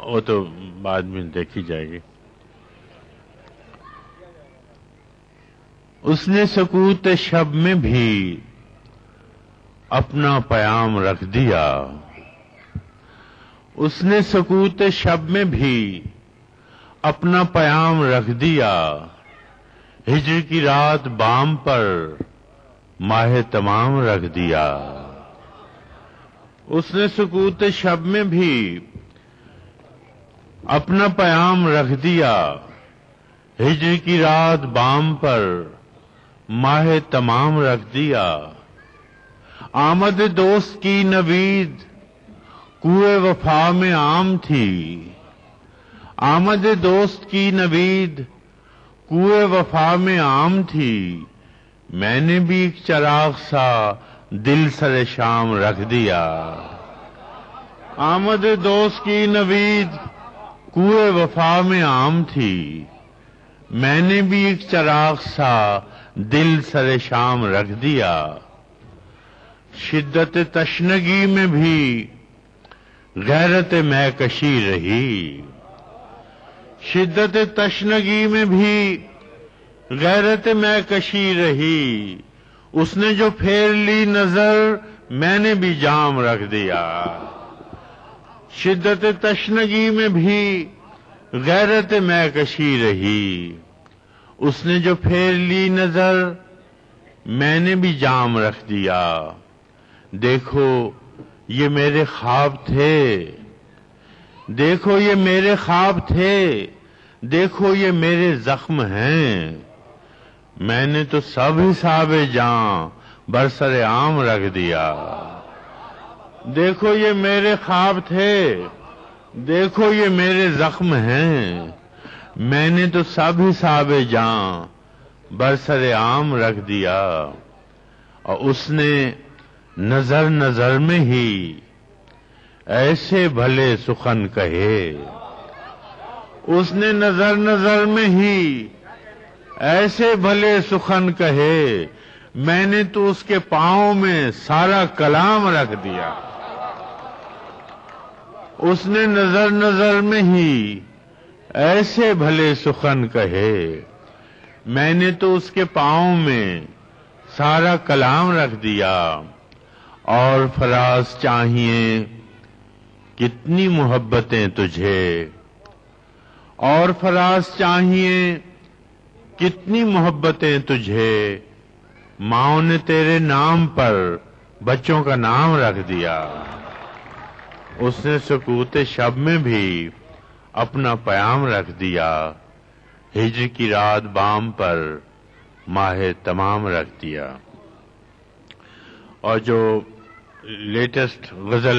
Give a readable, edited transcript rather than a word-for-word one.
وہ تو بعد میں دیکھی جائے گی. اس نے سکوت شب میں بھی اپنا پیام رکھ دیا. اس نے سکوت شب میں بھی اپنا پیام رکھ دیا. ہجر کی رات بام پر ماہ تمام رکھ دیا. اس نے سکوت شب میں بھی اپنا پیام رکھ دیا. ہجر کی رات بام پر ماہ تمام رکھ دیا. آمد دوست کی نوید کوئے وفا میں عام تھی. آمد دوست کی نوید کوئے وفا میں عام تھی. میں نے بھی ایک چراغ سا دل سر شام رکھ دیا. آمد دوست کی نوید کوئے وفا میں عام تھی. میں نے بھی ایک چراغ سا دل سر شام رکھ دیا. شدت تشنگی میں بھی غیرت میں کشی رہی. شدت تشنگی میں بھی غیرت میں کشی رہی. اس نے جو پھیر لی نظر میں نے بھی جام رکھ دیا. شدت تشنگی میں بھی غیرت میں کشی رہی. اس نے جو پھیر لی نظر میں نے بھی جام رکھ دیا. دیکھو یہ میرے خواب تھے. دیکھو یہ میرے خواب تھے. دیکھو یہ میرے زخم ہیں. میں نے تو سب حساب جاں برسر عام رکھ دیا. دیکھو یہ میرے خواب تھے. دیکھو یہ میرے زخم ہیں. میں نے تو سب حساب جاں برسر عام رکھ دیا. اور اس نے نظر نظر میں ہی ایسے بھلے سخن کہے. اس نے نظر نظر میں ہی ایسے بھلے سخن کہے. میں نے تو اس کے پاؤں میں سارا کلام رکھ دیا. اس نے نظر نظر میں ہی ایسے بھلے سخن کہے. میں نے تو اس کے پاؤں میں سارا کلام رکھ دیا. اور فراز چاہیے کتنی محبتیں تجھے. اور فراز چاہیے کتنی محبتیں تجھے. ماں نے تیرے نام پر بچوں کا نام رکھ دیا. اس نے سکوت شب میں بھی اپنا پیام رکھ دیا. ہجر کی رات بام پر ماہ تمام رکھ دیا. اور جو لیٹسٹ غزل